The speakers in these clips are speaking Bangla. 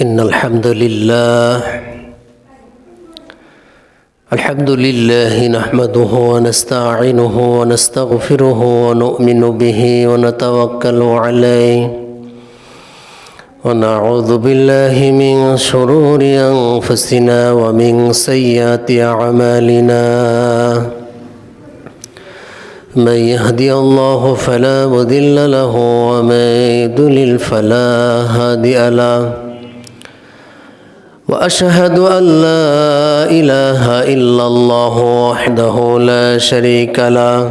إن الحمد لله نحمده ونستعينه ونستغفره ونؤمن به ونتوكل عليه ونعوذ بالله من شرور أنفسنا ومن سيئات أعمالنا من يهدي الله فلا مضل له ومن يضلل فلا هادي له وأشهد أن لا إله إلا الله وحده لا شريك له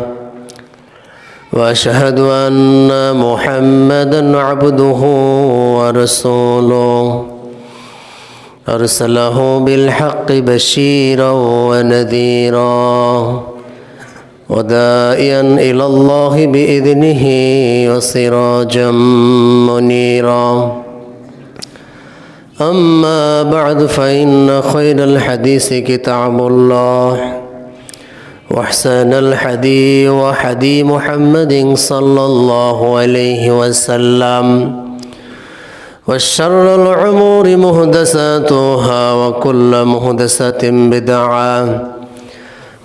وأشهد أن محمدا عبده ورسوله أرسله بالحق بشيرا ونذيرا وداعيا إلى الله بإذنه وسراجا منيرا أما بعد فإن خير الحديث كتاب الله وأحسن الحديث وحديث محمد صلى الله عليه وسلم وشر الأمور محدثاتها وكل محدثة بدعة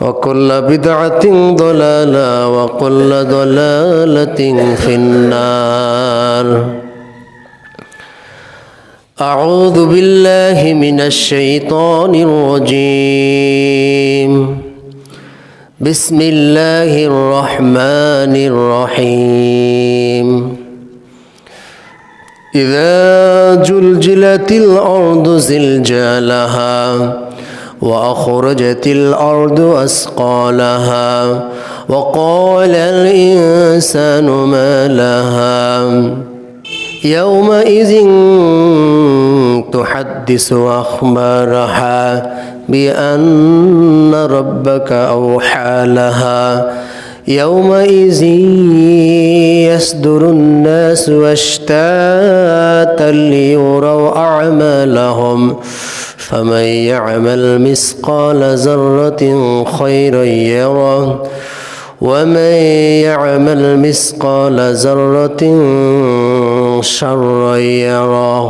وكل بدعة ضلالة وكل ضلالة في النار أعوذ بالله من الشيطان الرجيم بسم الله الرحمن الرحيم إذا زلزلت الأرض زلزالها وأخرجت الأرض أثقالها وقال الإنسان ما لها يومئذ تحدث أخبارها بأن ربك أوحى لها يومئذ يصدر الناس أشتاتا ليروا أعمالهم فمن يعمل مثقال ذرة خيرا يره ومن يعمل مثقال ذرة شرا يره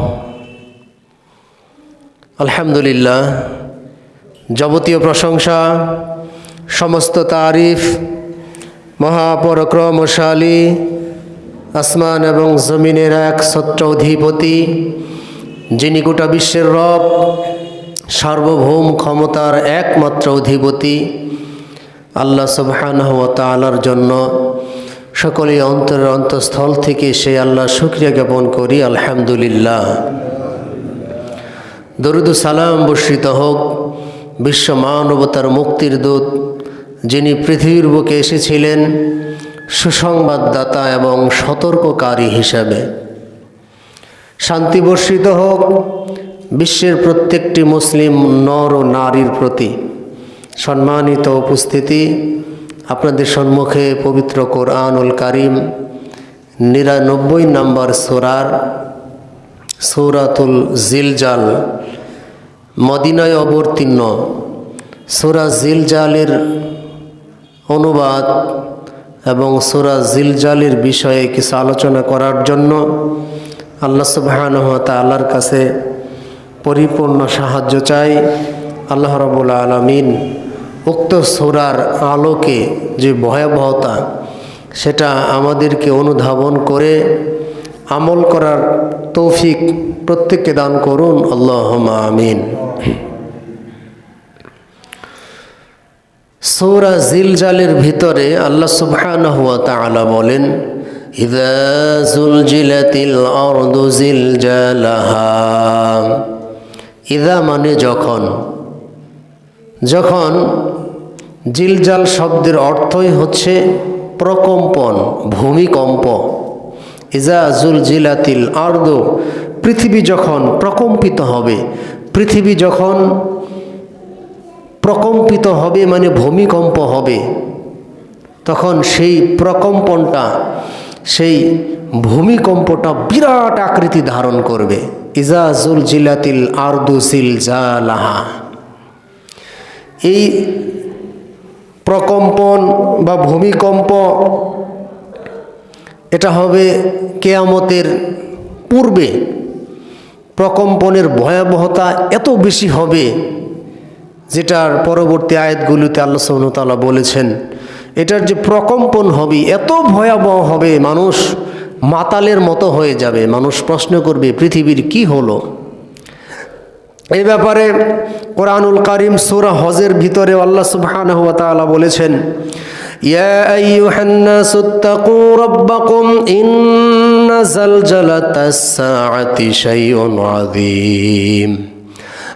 আলহামদুলিল্লাহ, যাবতীয় প্রশংসা, সমস্ত তারিফ মহাপরাক্রমশালী আসমান এবং জমিনের এক সত্য অধিপতি, যিনি গোটা বিশ্বের রব, সার্বভৌম ক্ষমতার একমাত্র অধিপতি আল্লাহ সুবহানাহু ওয়া তাআলার জন্য সকলেই অন্তরের অন্তঃস্থল থেকে সেই আল্লাহর শুকরিয়া জ্ঞাপন করি। আলহামদুলিল্লাহ। দরুদ ও সালাম বর্ষিত হোক বিশ্ব মানবতার মুক্তির দূত, যিনি পৃথিবীর বুকে এসেছিলেন সুসংবাদদাতা এবং সতর্ককারী হিসাবে। শান্তি বর্ষিত হোক বিশ্বের প্রত্যেকটি মুসলিম নর ও নারীর প্রতি। সম্মানিত উপস্থিতি, আপনাদের সম্মুখে পবিত্র কোরআনুল কারীম ৯৯ নম্বর সূরার সূরাতুল জিলজাল, মদিনায় অবতীর্ণ সূরা জিলজালের অনুবাদ এবং সূরা জিলজালের বিষয়ে কিছু আলোচনা করার জন্য আল্লাহ সুবহানাহু ওয়া তাআলার কাছে পরিপূর্ণ সাহায্য চাই। আল্লাহ রাব্বুল আলামিন উক্ত সূরার আলোকে যে ভয়াবহতা, সেটা আমাদেরকে অনুধাবন করে আমল করার তৌফিক প্রত্যেককে দান করুন, আল্লাহুম্মা আমিন। সূরা জিলজালের ভিতরে আল্লাহ সুবহানাহু ওয়া তাআলা বলেন, ইযা যুলজিলাতিল আরদু জিলজালাহা। ইযা মানে যখন, যখন জিলজাল শব্দের অর্থই হচ্ছে প্রকম্পন, ভূমিকম্প। ইযা যুলজিলাতিল আরদু, পৃথিবী যখন প্রকম্পিত হবে, পৃথিবী যখন প্রকম্পিত হবে মানে ভূমিকম্প হবে, তখন সেই প্রকম্পনটা, সেই ভূমিকম্পটা বিরাট আকৃতি ধারণ করবে। ইযা যুলজিলাতিল আরদু জিলজালাহা। এই প্রকম্পন বা ভূমিকম্প এটা হবে কিয়ামতের পূর্বে। প্রকম্পনের ভয়াবহতা এত বেশি হবে, যেটার পরবর্তী আয়াতগুলোতে আল্লাহ সুবহানাহু ওয়া তাআলা বলেছেন এটার যে প্রকম্পন হবে এত ভয়াবহ হবে, মানুষ মাতালের মতো হয়ে যাবে। মানুষ প্রশ্ন করবে পৃথিবীর কি হলো। এই ব্যাপারে কোরআনুল কারীম সূরা হজের ভিতরে আল্লাহ সুবহানাহু ওয়া তাআলা বলেছেন, ইয়া আইয়ুহান নাসুত্তাকু রাব্বাকুম ইন্না জালজালাতাস সাআতি শাইউন আযীম।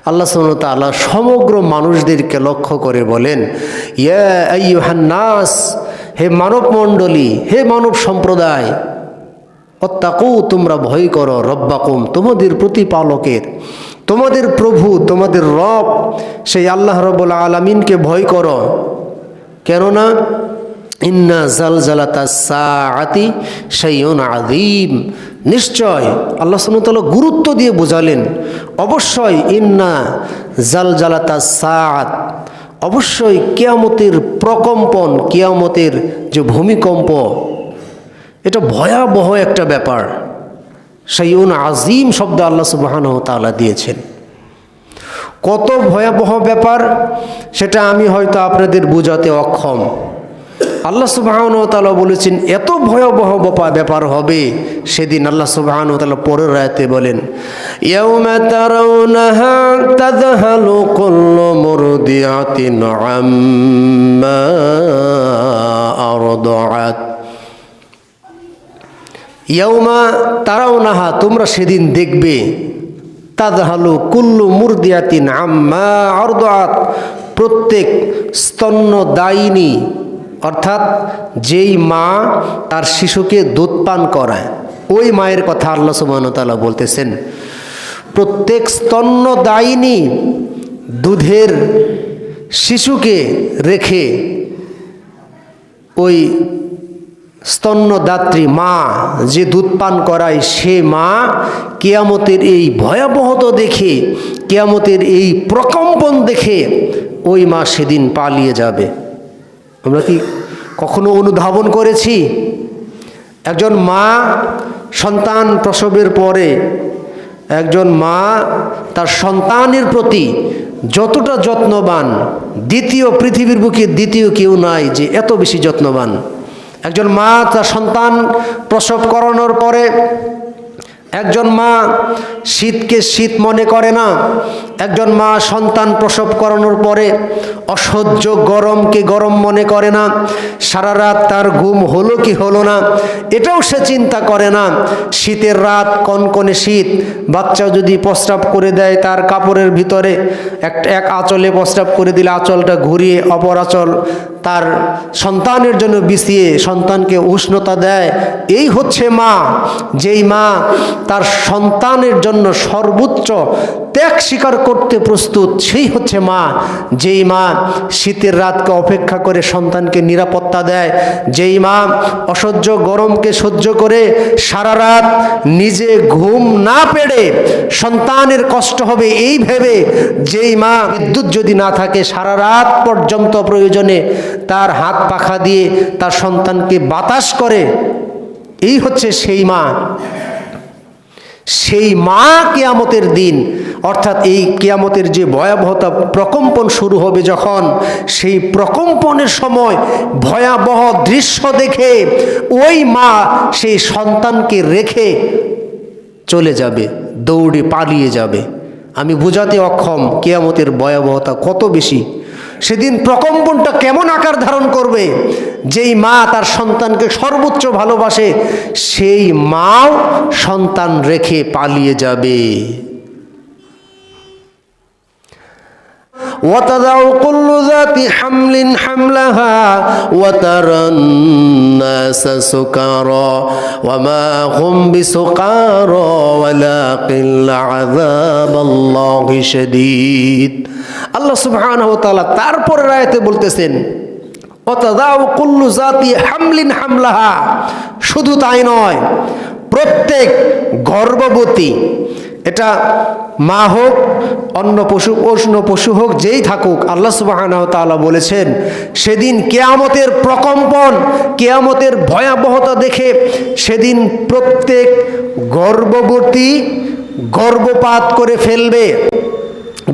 আল্লাহ সুবহানাহু ওয়া তাআলা সমগ্র মানুষদেরকে লক্ষ্য করে বলেন, ইয়া আইয়ুহান নাস, হে মানব মণ্ডলী, হে মানব সম্প্রদায়, অত্তাকু, তোমরা ভয় করো, রব্বাকুম, তোমাদের প্রতিপালকের, তোমাদের প্রভু, তোমাদের রব, সেই আল্লাহ রাব্বুল আলামিনকে ভয় করো। কেননা ইন্না জালজালাতাস সাআতি শাইউন আযীম, নিশ্চয় আল্লাহ সুবহানাহু ওয়া তাআলা গুরুত্ব দিয়ে বোঝালেন, অবশ্যই ইন্না জালজালাতাস সাআত, অবশ্যই কিয়ামতের প্রকম্পন, কিয়ামতের যে ভূমিকম্প, এটা ভয়াবহ একটা ব্যাপার। শাইউন আযীম শব্দ আল্লাহ সুবহানাহু ওয়া তাআলা দিয়েছেন। কত ভয়াবহ ব্যাপার সেটা আমি হয়তো আপনাদের বোঝাতে অক্ষম। আল্লাহ সুবহানাহু ওয়া তাআলা বলেছেন এত ভয়াবহ ব্যাপার হবে সেদিন। আল্লাহ সুবহানাহু ওয়া তাআলা পরের আয়াতে বলেন, ইয়াউমা তারাউনাহা তাযহালু কুল্লু মুরদিআতিন আম্মা আরদাআত। ইয়াউমা তারাউনাহা, তোমরা সেদিন দেখবে, তাযহালু কুল্লু মুরদিআতিন আম্মা আরদাআত, প্রত্যেক স্তন্যদায়িনী, অর্থাৎ যেই মা তার শিশুকে দুধ পান করায়, ওই মায়ের কথা আল্লাহ সুবহানাহু ওয়া তাআলা বলতেছেন। প্রত্যেক স্তন্যদায়িনী দুধের শিশুকে রেখে ওই স্তন্যদাত্রী মা যে দুধ পান করায়, সে মা কিয়ামতের এই ভয়াবহতা দেখে, কিয়ামতের এই প্রকম্পন দেখে ওই মা সেদিন পালিয়ে যাবে। আমরা কি কখনো অনুধাবন করেছি? একজন মা সন্তান প্রসবের পরে একজন মা তার সন্তানের প্রতি যতটা যত্নবান, পৃথিবীর বুকে দ্বিতীয় কেউ নাই যে এত বেশি যত্নবান। একজন মা তার সন্তান প্রসব করানোর পরে, একজন মা শীতকে শীত মনে করে না। একজন মা সন্তান প্রসব করানোর পরে অসহ্য গরমকে গরম মনে করে না। সারা রাত তার ঘুম হলো কি হলো না এটাও সে চিন্তা করে না। শীতের রাত, কনকনে শীত, বাচ্চা যদি প্রস্রাব করে দেয় তার কাপড়ের ভিতরে এক আঁচলে প্রস্রাব করে দিলে আঁচলটা ঘুরিয়ে অপর আঁচল তার সন্তানের জন্য বিছিয়ে সন্তানকে উষ্ণতা দেয়। এই হচ্ছে মা। যেই মা তার সন্তানের জন্য সর্বোচ্চ ত্যাগ স্বীকার করতে প্রস্তুত, সেই হচ্ছে মা। যেই মা শীতের রাতকে অপেক্ষা করে সন্তানকে নিরাপত্তা দেয়, যেই মা অসহ্য গরমকে সহ্য করে সারা রাত নিজে ঘুম না পেড়ে সন্তানের কষ্ট হবে এই ভেবে, যেই মা বিদ্যুৎ যদি না থাকে সারা রাত পর্যন্ত প্রয়োজনে তার হাত পাখা দিয়ে তার সন্তানকে বাতাস করে, এই হচ্ছে সেই মা। সেই মা কিয়ামতের দিন, অর্থাৎ এই কিয়ামতের যে ভয়াবহতা প্রকম্পন শুরু হবে, যখন সেই প্রকম্পনের সময় ভয়াবহ দৃশ্য দেখে ওই মা সেই সন্তানকে রেখে চলে যাবে, দৌড়ে পালিয়ে যাবে। আমি বোঝাতে অক্ষম কিয়ামতের ভয়াবহতা কত বেশি। সেদিন প্রকম্পনটা কেমন আকার ধারণ করবে। যেই মা তার সন্তানকে সর্বোচ্চ ভালোবাসে, সেই মাও সন্তান রেখে পালিয়ে যাবে। وتضع كل ذات حمل حملها وترى الناس سكارى وما هم بسكارى ولكن عذاب الله شديد। আল্লাহ সুবহানাহু ওয়া তাআলা তারপরের আয়াতে বলতেছেন, ওয়াতাদাউ কুল্লু জাতি হামলিন হামলাহা, শুধু তাই নয়, প্রত্যেক গর্ভবতী, এটা মা হোক অন্য পশু হোক, যেই থাকুক, আল্লাহ সুবহানাহু ওয়া তাআলা বলেছেন সেদিন কিয়ামতের প্রকম্পন, কিয়ামতের ভয়াবহতা দেখে সেদিন প্রত্যেক গর্ভবতী গর্ভপাত করে ফেলবে।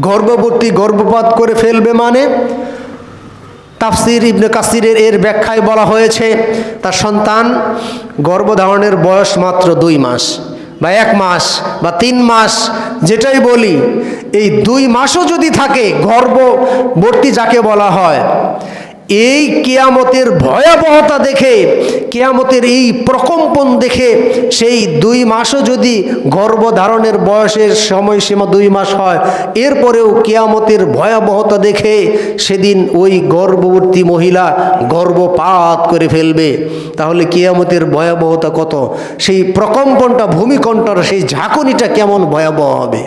গর্ভবতী গর্ভপাত করে ফেলবে মানে তাফসির ইবনে কাসিরের এর ব্যাখ্যায় বলা হয়েছে তার সন্তান গর্ভধারণের বয়স মাত্র 2 মাস বা 1 মাস বা 3 মাস, যেটাই বলি, এই 2 মাসও যদি থাকে গর্ভবতী যাকে বলা হয়, এই কিয়ামতের ভয়াবহতা দেখে, কিয়ামতের এই প্রকম্পন দেখে সেই 2 মাসও যদি গর্ভধারণের বয়সের সময়সীমা 2 মাস হয়, এরপরেও কিয়ামতের ভয়াবহতা দেখে সেদিন ওই গর্ভবতী মহিলা গর্ভপাত করে ফেলবে, তাহলে কিয়ামতের ভয়াবহতা কত, সেই প্রকম্পনটা, ভূমিকম্পটা, সেই ঝাঁকুনিটা কেমন ভয়াবহ হবে।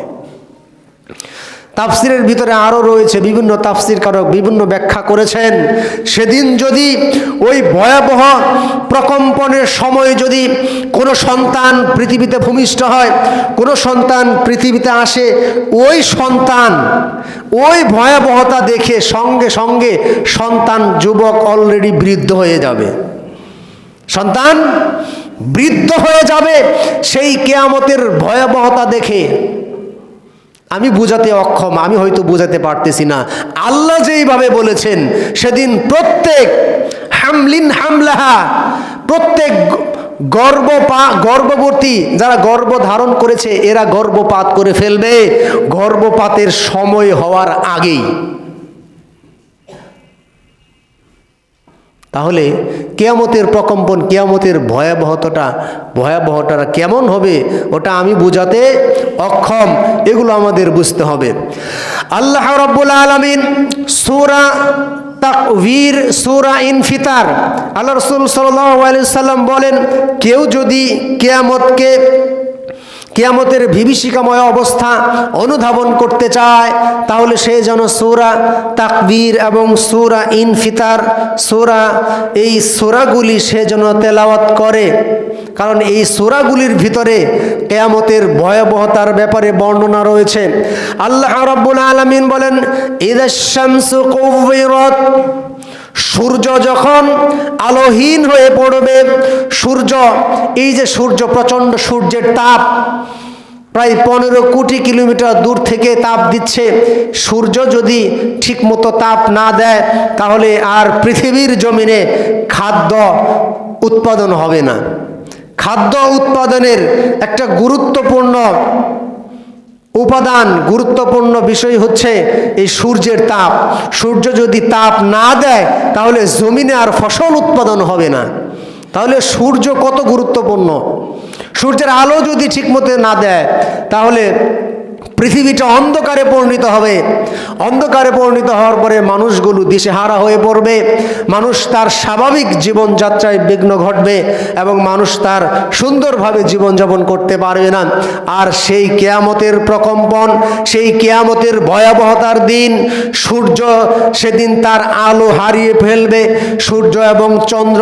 তাফসিরের ভিতরে আরও রয়েছে, বিভিন্ন তাফসিরকারক বিভিন্ন ব্যাখ্যা করেছেন, সেদিন যদি ওই ভয়াবহ প্রকম্পনের সময় যদি কোনো সন্তান পৃথিবীতে ভূমিষ্ঠ হয়, কোনো সন্তান পৃথিবীতে আসে, ওই সন্তান ওই ভয়াবহতা দেখে সঙ্গে সঙ্গে সন্তান যুবক অলরেডি বৃদ্ধ হয়ে যাবে, সন্তান বৃদ্ধ হয়ে যাবে সেই কিয়ামতের ভয়াবহতা দেখে। আমি বুঝাতে অক্ষম, আমি হয়তো বুঝাতে পারতেছি না। আল্লাহ যেইভাবে বলেছেন সেদিন প্রত্যেক হামলিন হামলাহা, প্রত্যেক গর্ভবতী যারা গর্ভ ধারণ করেছে এরা গর্ভপাত করে ফেলবে গর্ভপাতের সময় হওয়ার আগেই। তাহলে কিয়ামতের প্রকম্পন, কিয়ামতের ভয়াবহতা কেমন হবে ওটা আমি বুঝাতে অক্ষম, এগুলো আমাদের বুঝতে হবে। আল্লাহ রাব্বুল আলামিন সূরা তাকবীর, সূরা ইনফিতার, আল্লাহ রাসূল সাল্লাল্লাহু আলাইহি সাল্লাম বলেন, কেউ যদি কিয়ামতের বিভীষিকাময় অবস্থা অনুধাবন করতে চায় তাহলে সে যেন সূরা তাকবীর এবং সূরা ইনফিতার, এই সূরাগুলি সে যেন তেলাওয়াত করে, কারণ এই সূরাগুলির ভিতরে কিয়ামতের ভয়াবহতার ব্যাপারে বর্ণনা রয়েছে। আল্লাহ রাব্বুল আলামিন বলেন, ইযাশ শামসু কুওয়িরাত, সূর্য যখন আলোহীন হয়ে পড়বে, সূর্য, এই যে সূর্য, প্রচণ্ড সূর্যের তাপ প্রায় 15 কোটি কিলোমিটার দূর থেকে তাপ দিচ্ছে, সূর্য যদি ঠিকমতো তাপ না দেয় তাহলে আর পৃথিবীর জমিনে খাদ্য উৎপাদন হবে না। খাদ্য উৎপাদনের একটা গুরুত্বপূর্ণ উপাদান, গুরুত্বপূর্ণ বিষয় হচ্ছে এই সূর্যের তাপ। সূর্য যদি তাপ না দেয় তাহলে জমিনে আর ফসল উৎপাদন হবে না। তাহলে সূর্য কত গুরুত্বপূর্ণ। সূর্যের আলো যদি ঠিকমতো না দেয় তাহলে পৃথিবীটা অন্ধকারে পরিণত হবে। অন্ধকারে পরিণত হওয়ার পরে মানুষগুলো দিশেহারা হয়ে পড়বে, মানুষ তার স্বাভাবিক জীবনযাত্রায় বিঘ্ন ঘটবে এবং মানুষ তার সুন্দরভাবে জীবনযাপন করতে পারবে না। আর সেই কিয়ামতের প্রকম্পন, সেই কিয়ামতের ভয়াবহতার দিন, সূর্য সেদিন তার আলো হারিয়ে ফেলবে। সূর্য এবং চন্দ্র,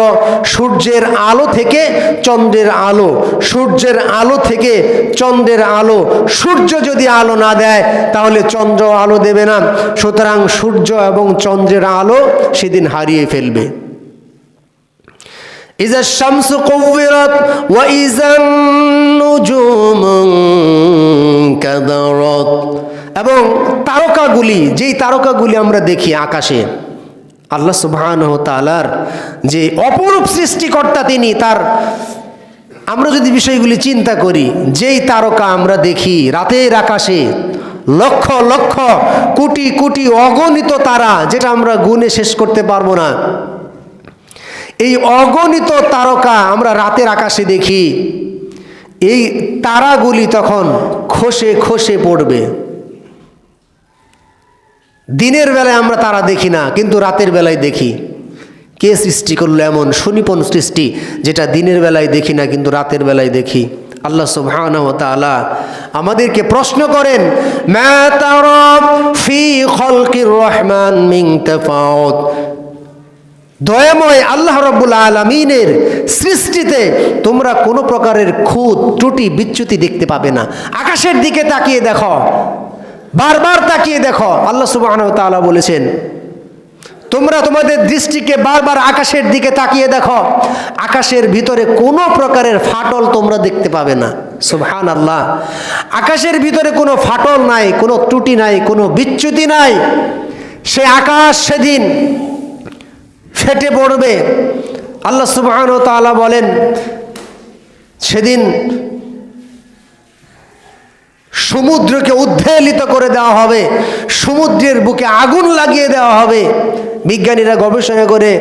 সূর্যের আলো থেকে চন্দ্রের আলো, সূর্যের আলো থেকে চন্দ্রের আলো, সূর্য যদি আলো না দেয় তাহলে চন্দ্র আলো দেবে না, সুতরাং সূর্য এবং চন্দ্রের আলো সেদিন হারিয়ে ফেলবে। ইযা শামসু কুওয়িরাত ওয়া ইযান নুজুমু কাদারাত, এবং তারকাগুলি, যেই তারকাগুলি আমরা দেখি আকাশে, আল্লাহ সুবহানাহু ওয়া তাআলার যে অপরূপ সৃষ্টিকর্তা তিনি, তার আমরা যদি বিষয়গুলি চিন্তা করি, যেই তারকা আমরা দেখি রাতের আকাশে, লক্ষ লক্ষ কোটি কোটি অগণিত তারা, যেটা আমরা গুণে শেষ করতে পারবো না, এই অগণিত তারকা আমরা রাতের আকাশে দেখি, এই তারাগুলি তখন খসে খসে পড়বে। দিনের বেলায় আমরা তারা দেখি না, কিন্তু রাতের বেলায় দেখি। কে সৃষ্টি করলো এমন সুনিপুণ সৃষ্টি যেটা দিনের বেলায় দেখি না কিন্তু রাতের বেলায় দেখি? আল্লাহ সুবহানাহু ওয়া তাআলা আমাদেরকে প্রশ্ন করেন, মা তারা ফি খালকির রহমান মিন তাফাউত, দয়াময় আল্লাহ রাব্বুল আলামিনের সৃষ্টিতে তোমরা কোনো প্রকারের খুঁত ত্রুটি বিচ্যুতি দেখতে পাবে না। আকাশের দিকে তাকিয়ে দেখো, বারবার তাকিয়ে দেখো। আল্লাহ সুবহানাহু ওয়া তাআলা বলেছেন, তোমরা তোমাদের দৃষ্টিকে বারবার আকাশের দিকে তাকিয়ে দেখো, আকাশের ভিতরে কোনো প্রকারের ফাটল তোমরা দেখতে পাবে না। সুবহানাল্লাহ, আকাশের ভিতরে কোনো ফাটল নাই, কোনো ত্রুটি নাই, কোনো বিচ্যুতি নাই। সে আকাশ সেদিন ফেটে পড়বে। আল্লাহ সুবহানাহু ওয়া তাআলা বলেন, সেদিন সমুদ্রকে উদ্বেলিত করে দেওয়া হবে, সমুদ্রের বুকে আগুন লাগিয়ে দেওয়া হবে। বিজ্ঞানীরা গবেষণা করে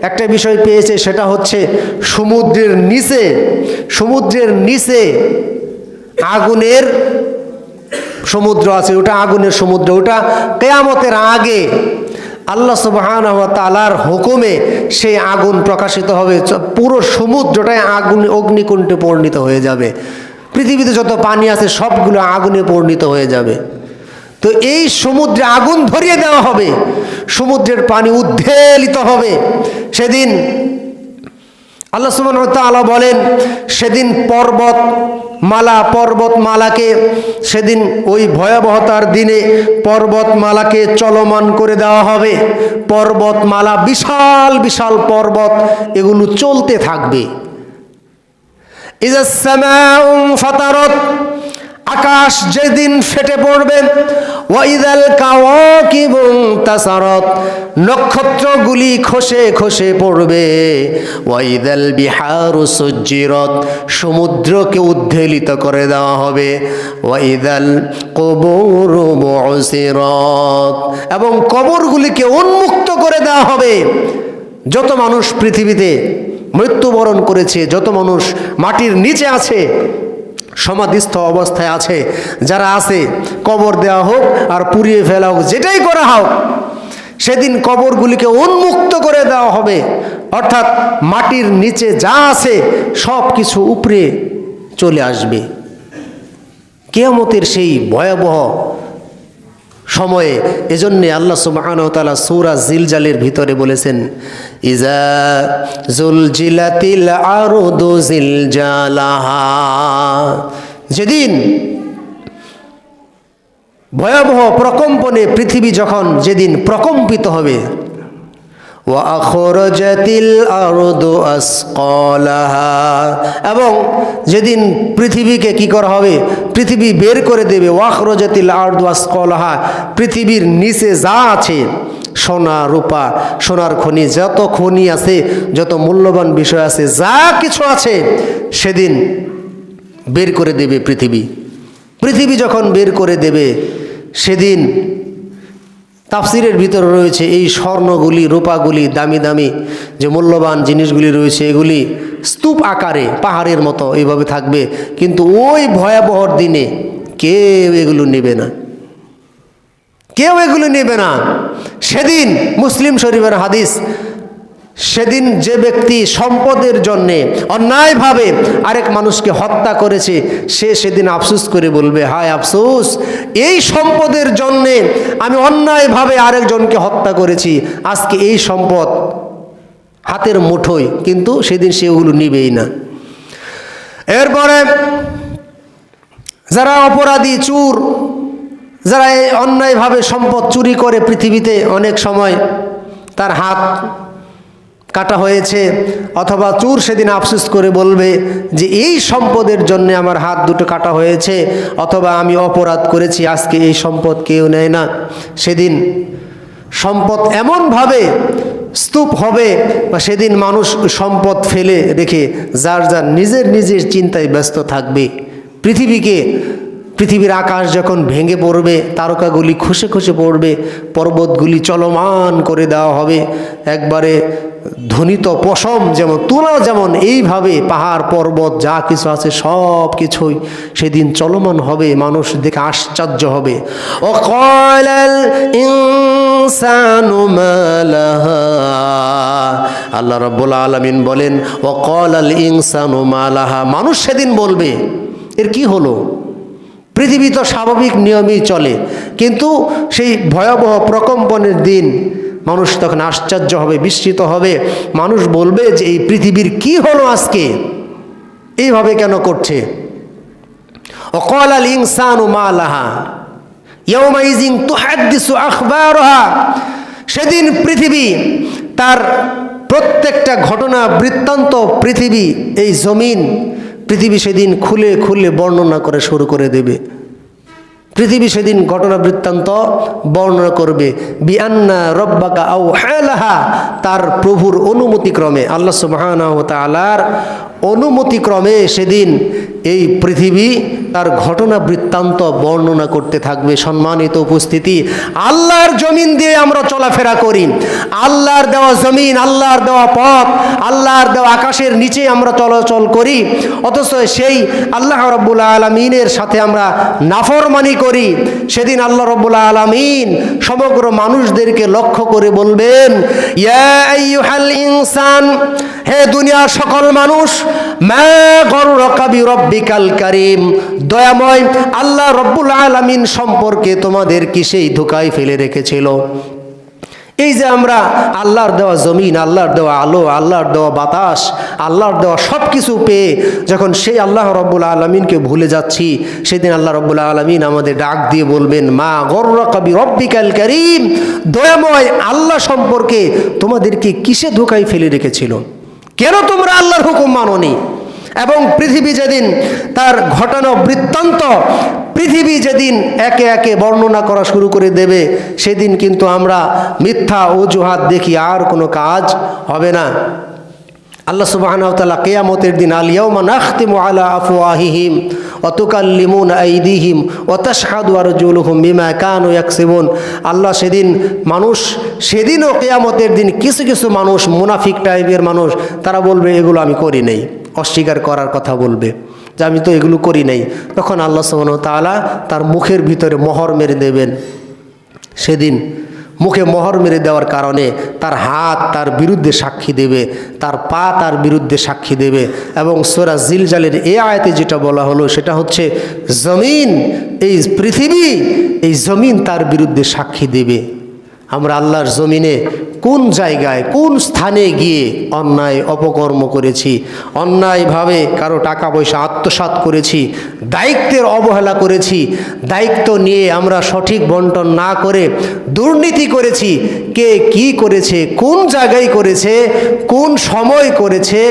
একটা বিষয় পেয়েছে, সেটা হচ্ছে সমুদ্রের নিচে আগুনের সমুদ্র আছে। ওটা আগুনের সমুদ্র, ওটা কিয়ামতের আগে আল্লাহ সুবহানাহু ওয়া তাআলার হুকুমে সেই আগুন প্রকাশিত হবে। পুরো সমুদ্রটাই অগ্নিকুণ্ডে পরিণত হয়ে যাবে। পৃথিবীতে যত পানি আছে সবগুলো আগুনে পরিণত হয়ে যাবে। তো এই সমুদ্রে আগুন ধরিয়ে দেওয়া হবে, সমুদ্রের পানি উদ্বেলিত হবে। সেদিন আল্লাহ সুবহানাহু ওয়া তাআলা বলেন, সেদিন পর্বতমালাকে সেদিন ওই ভয়াবহতার দিনে পর্বতমালাকে চলমান করে দেওয়া হবে। পর্বতমালা, বিশাল বিশাল পর্বত, এগুলো চলতে থাকবে। ইযাস সামাউ ফাতারাত, আকাশ যেদিন ফেটে পড়বে। ওয়াইদাল কাওয়াকিবু তাসারাত, নক্ষত্রগুলি খসে খসে পড়বে। ওয়াইদাল বিহারু সুজ্জিরাত, সমুদ্রকে উদ্বেলিত করে দেওয়া হবে। ওয়াইদাল কুবুরু বুসিরাত, এবং কবরগুলিকে উন্মুক্ত করে দেওয়া হবে। যত মানুষ পৃথিবীতে মৃত্যুবরণ করেছে, যত মানুষ মাটির নিচে আছে, সমাধিস্থ অবস্থায় আছে, যারা আছে, কবর দেওয়া হোক আর পুড়িয়ে ফেলা হোক, যেটাই করা হোক, সেদিন কবরগুলিকে উন্মুক্ত করে দেওয়া হবে। অর্থাৎ মাটির নিচে যা আছে সব কিছু উপরে চলে আসবে। কিয়ামতের সেই ভয়াবহ সময়ে এজন্যে আল্লাহ সুবহানাহু ওয়া তাআলা সূরা জিলজালের ভিতরে বলেছেন, ইজা জুলজিলাতিল আরদু জিলজালাহা, যেদিন ভয়াবহ প্রকম্পনে পৃথিবী যেদিন প্রকম্পিত হবে। ওয়া আখরাজাতিল আরদু আসকালাহা, এবং যেদিন পৃথিবীকে কি করা হবে, পৃথিবী বের করে দেবে। ওয়া আখরাজাতিল আরদু আসকালাহা, পৃথিবীর নিচে যা আছে, সোনা রূপা, সোনার খনি, যত খনি আছে, যত মূল্যবান বিষয় আছে, যা কিছু আছে, সেদিন বের করে দেবে পৃথিবী যখন বের করে দেবে, সেদিন তাফসিরের ভিতরে রয়েছে এই স্বর্ণগুলি, রূপাগুলি, দামি দামি যে মূল্যবান জিনিসগুলি রয়েছে, এগুলি স্তূপ আকারে পাহাড়ের মতো এইভাবে থাকবে। কিন্তু ওই ভয়াবহ দিনে কেউ এগুলো নেবে না, সেদিন মুসলিম শরীফের হাদিস, সেদিন যে ব্যক্তি সম্পদের জন্যে অন্যায়ভাবে আরেক মানুষকে হত্যা করেছে, সে সেদিন আফসোস করে বলবে, হায় আফসোস, এই সম্পদের জন্যে আমি অন্যায়ভাবে আরেকজনকে হত্যা করেছি। আজকে এই সম্পদ হাতের মুঠোয়, কিন্তু সেদিন সে ওগুলো নিবেই না। এরপরে যারা অপরাধী, চোর, যারা অন্যায়ভাবে সম্পদ চুরি করে, পৃথিবীতে অনেক সময় তার হাত কাটা হয়েছে, অথবা চোর সেদিন আফসোস করে বলবে যে এই সম্পদের জন্য আমার হাত দুটো কাটা হয়েছে, অথবা আমি অপরাধ করেছি, আজকে এই সম্পদ কেউ নেয় না। সেদিন সম্পদ এমনভাবে স্তূপ হবে, বা সেদিন মানুষ সম্পদ ফেলে রেখে যার নিজের চিন্তায় ব্যস্ত থাকবে। পৃথিবীর আকাশ যখন ভেঙে পড়বে, তারকাগুলি খসে খসে পড়বে, পর্বতগুলি চলমান করে দেওয়া হবে, একবারে ধ্বনিত পশম যেমন তুলা, যেমন এইভাবে পাহাড় পর্বত যা কিছু আছে সব কিছুই সেদিন চলমান হবে। মানুষ দেখে আশ্চর্য হবে। ও ক্বালাল ইনসানু মা লাহা, আল্লাহ রাব্বুল আলামিন বলেন, ও ক্বালাল ইনসানু মা লাহা, মানুষ সেদিন বলবে এর কি হলো। পৃথিবী তো স্বাভাবিক নিয়মেই চলে, কিন্তু সেই ভয়াবহ প্রকম্পনের দিন মানুষ তখন আশ্চর্য হবে, বিস্মিত হবে। মানুষ বলবে যে এই পৃথিবীর কি হলো, আজকে এইভাবে কেন করছে। ওয়াকালাল ইনসানু মা লাহা ইয়াওমাইযিন তুহাদ্দিসু আখবারাহা, সেদিন পৃথিবী তার প্রত্যেকটা ঘটনা বৃত্তান্ত, পৃথিবী এই জমিন পৃথিবী সেদিন খুলে খুলে বর্ণনা করে শুরু করে দেবে। পৃথিবী সেদিন ঘটনা বৃত্তান্ত বর্ণনা করবে। বিআন্না রব্বাকা আওহা লাহা, তার প্রভুর অনুমতিক্রমে, আল্লাহ সুবহানাহু ওয়া তাআলার অনুমতিক্রমে সেদিন এই পৃথিবী তার ঘটনা বৃত্তান্ত বর্ণনা করতে থাকবে। সম্মানিত উপস্থিতি, আল্লাহর জমিন দিয়ে আমরা চলাফেরা করি, আল্লাহর দেওয়া জমিন, আল্লাহর দেওয়া পথ, আল্লাহর দেওয়া আকাশের নিচে আমরা চলাচল করি, অথচ সেই আল্লাহ রাব্বুল আলামিনের সাথে আমরা নাফরমানি করি। সেদিন আল্লাহ রাব্বুল আলামিন সমগ্র মানুষদেরকে লক্ষ্য করে বলবেন, ইয়া আইয়ুহাল ইনসান, হে দুনিয়ার সকল মানুষ, মা গররাকা বিরব্বিকাল কারীম, দয়াময় আল্লাহ রাব্বুল আলামিন সম্পর্কে তোমাদের কি সেই ধোঁকায় ফেলে রেখেছিল? এই যে আমরা আল্লাহর দেওয়া জমিন, আল্লাহর দেওয়া আলো, আল্লাহর দেওয়া বাতাস, আল্লাহর দেওয়া সব কিছু পেয়ে যখন সেই আল্লাহ রাব্বুল আলামিনকে ভুলে যাচ্ছি, সেদিন আল্লাহ রাব্বুল আলামিন আমাদের ডাক দিয়ে বলবেন, মা গররাকা বিরব্বিকাল কারীম, দয়াময় আল্লাহ সম্পর্কে তোমাদেরকে কিসে ধোঁকায় ফেলে রেখেছিল? কেন তোমরা আল্লাহর হুকুম মানোনি? এবং পৃথিবী যেদিন তার ঘটনা বৃত্তান্ত পৃথিবী যেদিন একে একে বর্ণনা করা শুরু করে দেবে, সেদিন কিন্তু আমরা মিথ্যা অজুহাত দেখি আর কোনো কাজ হবে না। আল্লাহ সুবহানাহু ওয়া তাআলা কিয়ামতের দিন, আল ইয়াউমা নাখতিমু আলা আফওয়াহিহিম ওয়া তুকাল্লিমুনা আইদিহিম ওয়া তাশহাদু আরজুলুহুম বিমা কানু ইয়াকসিবুন, আল্লাহ সেদিন মানুষ, সেদিনও কিয়ামতের দিন কিছু কিছু মানুষ, মুনাফিক টাইপের মানুষ, তারা বলবে এগুলো আমি করি নাই, অস্বীকার করার কথা বলবে যে আমি তো এগুলো করি নাই। তখন আল্লাহ সুবহানাহু ওয়া তাআলা তার মুখের ভিতরে মোহর মেরে দেবেন। সেদিন মুখে মোহর মেরে দেওয়ার কারণে তার হাত তার বিরুদ্ধে সাক্ষী দেবে, তার পা তার বিরুদ্ধে সাক্ষী দেবে। এবং সূরা জিলজালের এই আয়াতে যেটা বলা হলো সেটা হচ্ছে জমিন, এই পৃথিবী, এই জমিন তার বিরুদ্ধে সাক্ষী দেবে। আমরা আল্লাহর জমিনে কোন জায়গায়, কোন স্থানে গিয়ে অন্যায় অপকর্ম করেছি, অন্যায়ভাবে কারো টাকা পয়সা আত্মসাৎ করেছি, দায়িত্বের অবহেলা করেছি, দায়িত্ব নিয়ে আমরা সঠিক বন্টন না করে দুর্নীতি করেছি, কে কি করেছে, কোন জায়গায় করেছে, কোন সময় করেছে,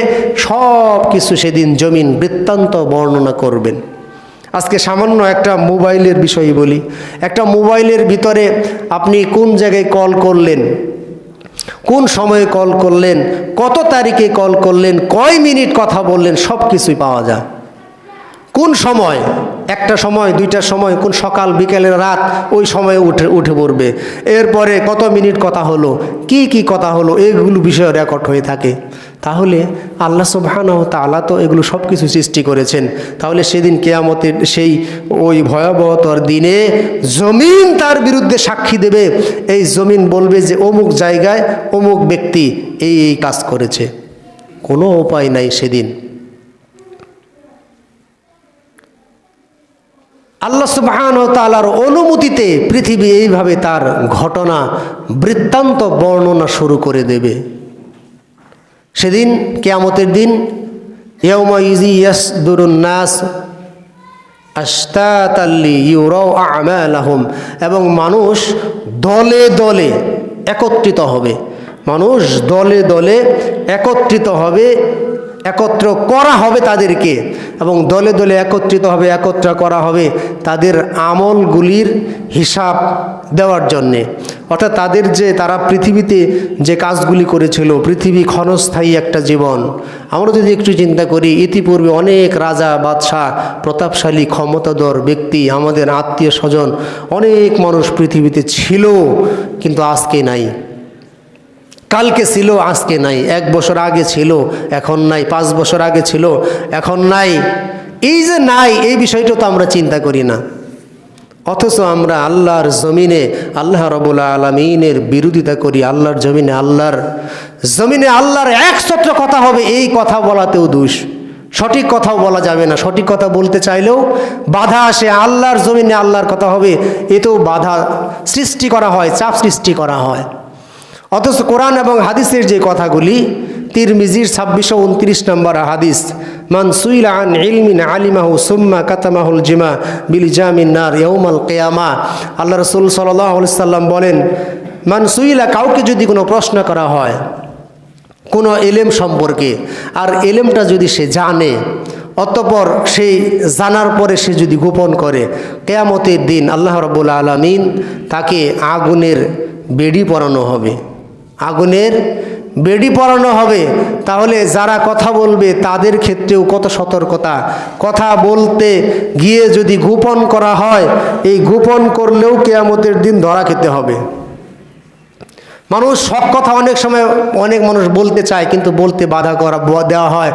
সব কিছু সেদিন জমিন বৃত্তান্ত বর্ণনা করবেন। আজকে সামান্য একটা মোবাইলের বিষয় বলি। একটা মোবাইলের ভিতরে আপনি কোন জায়গায় কল করলেন, কোন সময়ে কল করলেন, কত তারিখে কল করলেন, কয় মিনিট কথা বললেন, সব কিছুই পাওয়া যায়। কোন সময়, একটা সময়, দুইটার সময়, কোন সকাল বিকেলে রাত, ওই সময়ে উঠে পড়বে। এরপরে কত মিনিট কথা হলো, কি কি কথা হলো, এগুলো বিষয় রেকর্ড হয়ে থাকে। তাহলে আল্লাহ সুবহানাহু ওয়া তাআলা তো এগুলো সব কিছু সৃষ্টি করেছেন। তাহলে সেদিন কিয়ামতের সেই ওই ভয়াবহতার দিনে জমিন তার বিরুদ্ধে সাক্ষী দেবে। এই জমিন বলবে যে অমুক জায়গায় অমুক ব্যক্তি এই এই কাজ করেছে। কোনো উপায় নাই সেদিন। আল্লাহ সুবহানাহু ওয়া তাআলার অনুমতিতে পৃথিবী এইভাবে তার ঘটনা বৃত্তান্ত বর্ণনা শুরু করে দেবে। সেদিন কিয়ামতের দিন, ইয়াউমা ইয়াসদুরুন নাস আশতাতাল লিইউরাউ আ'মালাহুম, এবং মানুষ দলে দলে একত্রিত হবে। মানুষ দলে দলে একত্রিত হবে, একত্র করা হবে তাদেরকে, এবং দলে দলে একত্রিত হবে, একত্র করা হবে তাদের আমলগুলির হিসাব দেওয়ার জন্যে। অর্থাৎ তাদের যে তারা পৃথিবীতে যে কাজগুলি করেছিল, পৃথিবী ক্ষণস্থায়ী একটা জীবন। আমরা যদি একটু চিন্তা করি, ইতিপূর্বে অনেক রাজা, বাদশাহ, প্রতাপশালী, ক্ষমতাধর ব্যক্তি, আমাদের আত্মীয় স্বজন, অনেক মানুষ পৃথিবীতে ছিল, কিন্তু আজকে নাই। কালকে ছিল, আজকে নাই। 1 বছর আগে ছিল, এখন নাই। 5 বছর আগে ছিল, এখন নাই। এই যে নাই, এই বিষয়টা তো আমরা চিন্তা করি না। অথচ আমরা আল্লাহর জমিনে আল্লাহ রাব্বুল আলামিনের বিরোধিতা করি। আল্লাহর জমিনে আল্লাহর একছত্র কথা হবে, এই কথা বলাতেও দোষ। সঠিক কথাও বলা যাবে না, সঠিক কথা বলতে চাইলেও বাধা আসে। আল্লাহর জমিনে আল্লাহর কথা হবে, এতেও বাধা সৃষ্টি করা হয়, চাপ সৃষ্টি করা হয়। অথচ কোরআন এবং হাদিসের যে কথাগুলি, তিরমিজির 2629 নম্বর হাদিস, মান সুইলা আন ইলমিন আলিমাহু সুম্মা কাতামাহুল জিমা বিল জামিন নার ইয়াউমাল কিয়ামা, আল্লাহ রাসূল সাল্লাল্লাহু আলাইহি সাল্লাম বলেন, মানসুইলা, কাউকে যদি কোনো প্রশ্ন করা হয় কোনো এলেম সম্পর্কে, আর এলেমটা যদি সে জানে, অতঃপর সেই জানার পরে সে যদি গোপন করে, কিয়ামতের দিন আল্লাহ রাব্বুল আলামিন তাকে আগুনের বেড়ি পরানো হবে, আগুনের বেড়ি পরানো হবে। তাহলে যারা কথা বলবে তাদের ক্ষেত্রেও কত সতর্কতা, কথা বলতে গিয়ে যদি গোপন করা হয়, এই গোপন করলেও কিয়ামতের দিন ধরা খেতে হবে। মানুষ সব কথা অনেক সময় অনেক মানুষ বলতে চায়, কিন্তু বলতে বাধা দেওয়া হয়,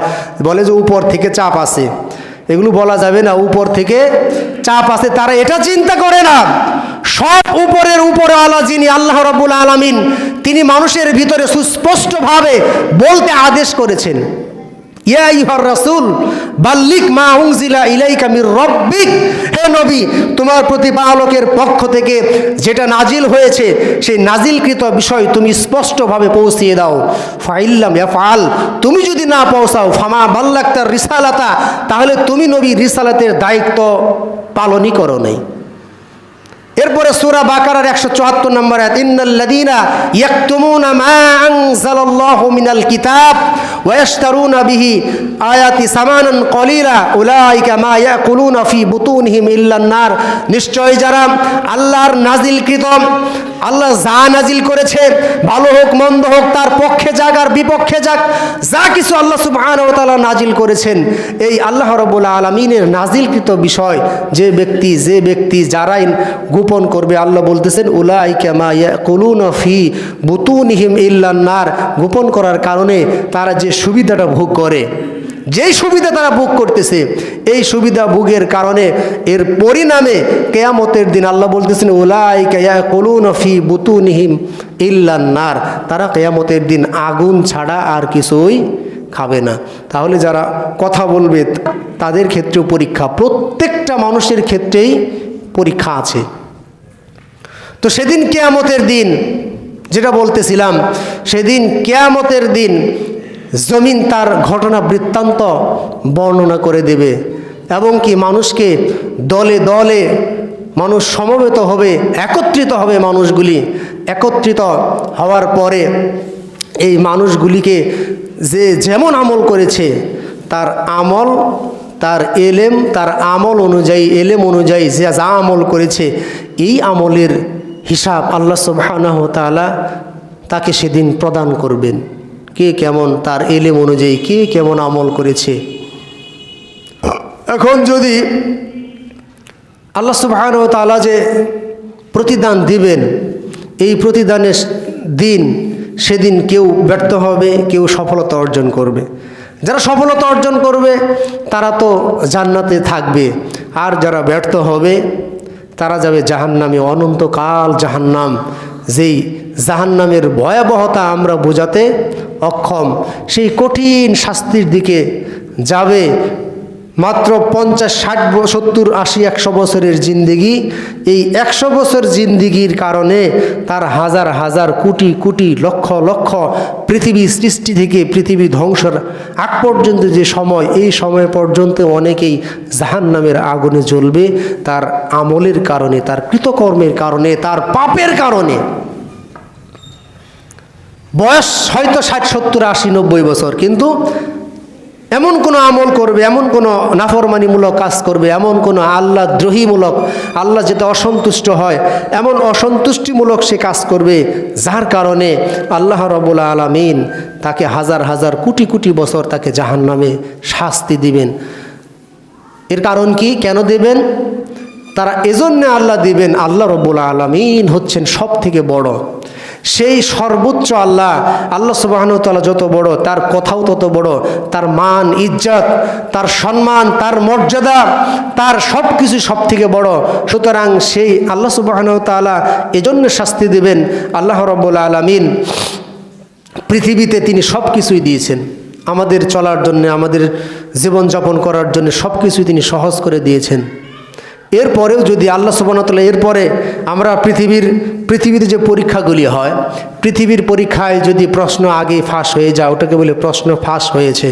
বলে যে উপর থেকে চাপ আছে, এগুলো বলা যাবে না, উপর থেকে চাপ আছে। তারা এটা চিন্তা করে না, সব উপরের উপরে আল্লাহ যিনি আল্লাহ রাব্বুল আলামিন, তিনি মানুষের ভিতরে সুস্পষ্টভাবে বলতে আদেশ করেছেন, ইয়া আইয়ুহার রাসূল বাল্লিগ মা উনজিলা ইলাইকা মির রাব্বিক, হে নবী তোমার প্রতিপালকের পক্ষ থেকে যেটা নাজিল হয়েছে সেই নাজিলকৃত বিষয় তুমি স্পষ্টভাবে পৌঁছিয়ে দাও। ফাইল্লাম ইয়াফআল, তুমি যদি না পৌঁছাও, ফামা বাল্লাগতার রিসালাতা, তাহলে তুমি নবী রিসালাতের দায়িত্ব পালনই করো নাই। এরপরে সূরা বাকারার 174 নম্বর আয়াত, ইন্নাল্লাযীনা ইয়াকতুমুনা মা আনজালাল্লাহু মিনাল কিতাব ওয়া ইয়াশতারুনা বিহি আয়াতি সামানান কলিলা উলাইকা মা ইয়াকুলুনা ফি বুতুনিহিম ইল্লান নার, নিশ্চয় যারা আল্লাহর নাজিলকৃত, আল্লাহ যা নাজিল করেছে, ভালো হোক মন্দ হোক, তার পক্ষে যাক আর বিপক্ষে যাক, যা কিছু আল্লাহ সুবহানাহু ওয়া তাআলা নাজিল করেছেন, এই আল্লাহ রাব্বুল আলামিনের নাজিলকৃত বিষয় যে ব্যক্তি যারাই গোপন করবে, আল্লাহ বলতেছেন উলাইকা মা ইয়াকুলুনা ফি বুতুনিহিম ইল্লান নার, গোপন করার কারণে তারা যে সুবিধাটা ভোগ করে, যেই সুবিধা তারা ভোগ করতেছে, এই সুবিধা ভোগের কারণে এর পরিণামে কিয়ামতের দিন আল্লাহ বলতেছেন উলাইকা ইয়াকুলুনা ফি বুতুনিহিম ইল্লান নার, তারা কিয়ামতের দিন আগুন ছাড়া আর কিছুই খাবে না। তাহলে যারা কথা বলবে তাদের ক্ষেত্রেও পরীক্ষা, প্রত্যেকটা মানুষের ক্ষেত্রেই পরীক্ষা আছে। তো সেদিন কিয়ামতের দিন যেটা বলতেছিলাম, সেদিন কিয়ামতের দিন জমিন তার ঘটনা বৃত্তান্ত বর্ণনা করে দেবে, এবং কি মানুষকে দলে দলে মানুষ সমবেত হবে, একত্রিত হবে। মানুষগুলি একত্রিত হওয়ার পরে এই মানুষগুলিকে যে যেমন আমল করেছে তার আমল, তার এলেম, তার আমল অনুযায়ী, এলেম অনুযায়ী যে যা আমল করেছে এই আমলের হিসাব আল্লাহ সুবহানাহু ওয়া তাআলা তাকে সেদিন প্রদান করবেন। কে কেমন তার এলেম অনুযায়ী কে কেমন আমল করেছে। এখন যদি আল্লাহ সুবহানাহু ওয়া তাআলা যে প্রতিদান দিবেন, এই প্রতিদানের দিন সেদিন কেউ ব্যর্থ হবে, কেউ সফলতা অর্জন করবে। যারা সফলতা অর্জন করবে তারা তো জান্নাতে থাকবে, আর যারা ব্যর্থ হবে তারা যাবে জাহান্নামে, অনন্তকাল জাহান্নাম, যেই জাহান্নামের ভয়াবহতা আমরা বোঝাতে অক্ষম। সেই কঠিন শাস্তির দিকে যাবে। মাত্র 50, 60, 70, 80, 100 বছরের জিন্দিগি, এই 100 বছর জিন্দিগির কারণে তার হাজার হাজার কোটি কোটি লক্ষ লক্ষ পৃথিবী সৃষ্টি থেকে পৃথিবী ধ্বংসের আগ পর্যন্ত যে সময়, এই সময় পর্যন্ত অনেকেই জাহান্নামের আগুনে জ্বলবে তার আমলের কারণে, তার কৃতকর্মের কারণে, তার পাপের কারণে। বয়স হয়তো 60, 70, 80, 90 বছর, কিন্তু এমন কোনো আমল করবে, এমন কোনো নাফরমানিমূলক কাজ করবে, এমন কোনো আল্লাহ দ্রোহীমূলক, আল্লাহ যেটা অসন্তুষ্ট হয় এমন অসন্তুষ্টিমূলক সে কাজ করবে, যার কারণে আল্লাহ রাব্বুল আলামিন তাকে হাজার হাজার কোটি কোটি বছর তাকে জাহান্নামে শাস্তি দিবেন। এর কারণ কি, কেন দেবেন? তারা এজন্য আল্লাহ দিবেন, আল্লাহ রাব্বুল আলামিন হচ্ছেন সব থেকে বড়, সেই সর্বোচ্চ আল্লাহ। আল্লাহ সুবহানাহু ওয়া তাআলা যত বড়, তার কথাও তত বড়, তার মান, ইজ্জত, তার সম্মান, তার মর্যাদা, তার সব কিছু সব থেকে বড়। সুতরাং সেই আল্লাহ সুবহানাহু ওয়া তাআলা এজন্য শাস্তি দেবেন। আল্লাহ রাব্বুল আলামিন পৃথিবীতে তিনি সব কিছুই দিয়েছেন আমাদের চলার জন্য, আমাদের জীবনযাপন করার জন্য সব কিছুই তিনি সহজ করে দিয়েছেন। এরপরেও যদি আল্লাহ সুবহানাহু ওয়া তাআলা এরপরে আমরা পৃথিবীতে যে পরীক্ষাগুলি হয়, পৃথিবীর পরীক্ষায় যদি প্রশ্ন আগেই ফাঁস হয়ে যায়, ওটাকে বলে প্রশ্ন ফাঁস হয়েছে।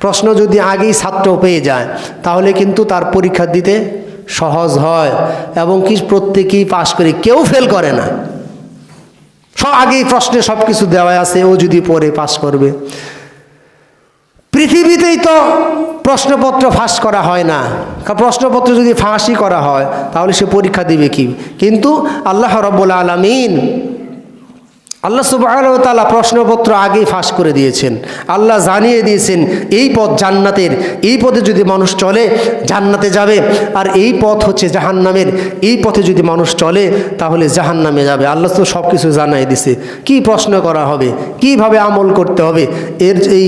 প্রশ্ন যদি আগেই ছাত্র পেয়ে যায় তাহলে কিন্তু তার পরীক্ষা দিতে সহজ হয়, এবং কি প্রত্যেকেই পাশ করে, কেউ ফেল করে না। আগেই প্রশ্নে সব কিছু দেওয়া আছে, ও যদি পড়ে পাস করবে। পৃথিবীতেই তো প্রশ্নপত্র ফাঁস করা হয় না, প্রশ্নপত্র যদি ফাঁসই করা হয় তাহলে সে পরীক্ষা দিবে কি? কিন্তু আল্লাহ রাব্বুল আলামিন, আল্লাহ সুবহানাহু ওয়া তাআলা প্রশ্নপত্র আগেই ফাঁস করে দিয়েছেন। আল্লাহ জানিয়ে দিয়েছেন এই পথ জান্নাতের, এই পথে যদি মানুষ চলে জান্নাতে যাবে, আর এই পথ হচ্ছে জাহান্নামের, এই পথে যদি মানুষ চলে তাহলে জাহান্নামে যাবে। আল্লাহ তো সব কিছু জানাই দিছে, কি প্রশ্ন করা হবে, কিভাবে আমল করতে হবে, এই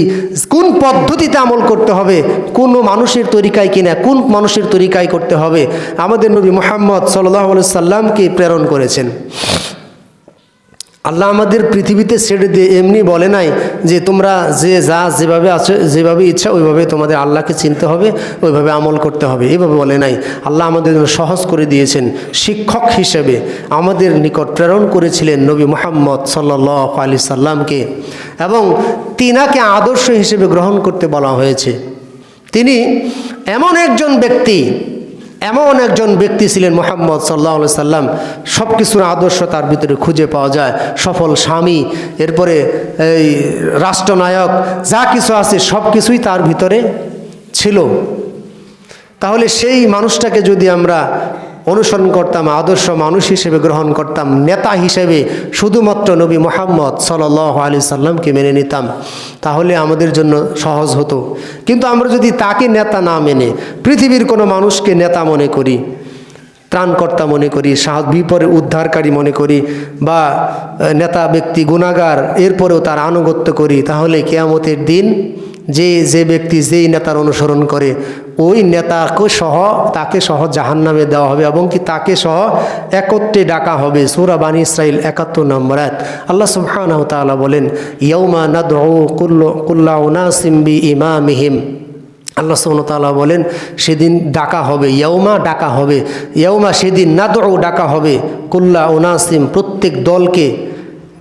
কোন পদ্ধতিতে আমল করতে হবে, কোন মানুষের তরিকায় কিনা কোন মানুষের তরিকায় করতে হবে। আমাদের নবী মুহাম্মদ সাল্লাল্লাহু আলাইহি সাল্লামকে প্রেরণ করেছেন। আল্লাহ আমাদের পৃথিবীতে ছেড়ে দিয়ে এমনি বলে নাই যে তোমরা যেভাবে আছো, যেভাবে ইচ্ছা ওইভাবে তোমাদের আল্লাহকে চিনতে হবে, ওইভাবে আমল করতে হবে, এইভাবে বলে নাই। আল্লাহ আমাদের জন্য সহজ করে দিয়েছেন। শিক্ষক হিসেবে আমাদের নিকট প্রেরণ করেছিলেন নবী মুহাম্মদ সাল্লাল্লাহু আলাইহি সাল্লামকে, এবং তিনাকে আদর্শ হিসেবে গ্রহণ করতে বলা হয়েছে। তিনি এমন একজন ব্যক্তি ছিলেন মুহাম্মদ সাল্লাল্লাহু আলাইহি সাল্লাম, সব কিছুর আদর্শ তার ভিতরে খুঁজে পাওয়া যায়। সফল স্বামী, এরপরে এই রাষ্ট্রনায়ক, যা কিছু আছে সব কিছুই তার ভিতরে ছিল। তাহলে সেই মানুষটাকে যদি আমরা অনুসরণ করতাম, আদর্শ মানুষ হিসেবে গ্রহণ করতাম, নেতা হিসেবে শুধুমাত্র নবী মুহাম্মদ সাল্লাল্লাহু আলাইহি সাল্লামকে মেনে নিতাম, তাহলে আমাদের জন্য সহজ হতো। কিন্তু আমরা যদি তাকে নেতা না মেনে পৃথিবীর কোনো মানুষকে নেতা মনে করি, ত্রাণকর্তা মনে করি, বিপরে উদ্ধারকারী মনে করি, বা নেতা ব্যক্তি গুনাহগার, এরপরেও তার আনুগত্য করি, তাহলে কিয়ামতের দিন যে ব্যক্তি যেই নেতার অনুসরণ করে ওই তাকে সহ জাহান্নামে দেওয়া হবে, এবং কি তাকে সহ একত্রে ডাকা হবে। সূরা বানী ইসরাইল ৭১ নম্বর আয়াত। আল্লাহ সুবহানাহু ওয়া তাআলা বলেন, ইয়াউমা নাদউ কুল্লা উনাসিম বিইমামিহিম। আল্লাহ সুবহানাহু ওয়া তাআলা বলেন সেদিন ডাকা হবে, ইয়াউমা সেদিন নাদউ ডাকা হবে কুল্লা উনাসিম প্রত্যেক দলকে,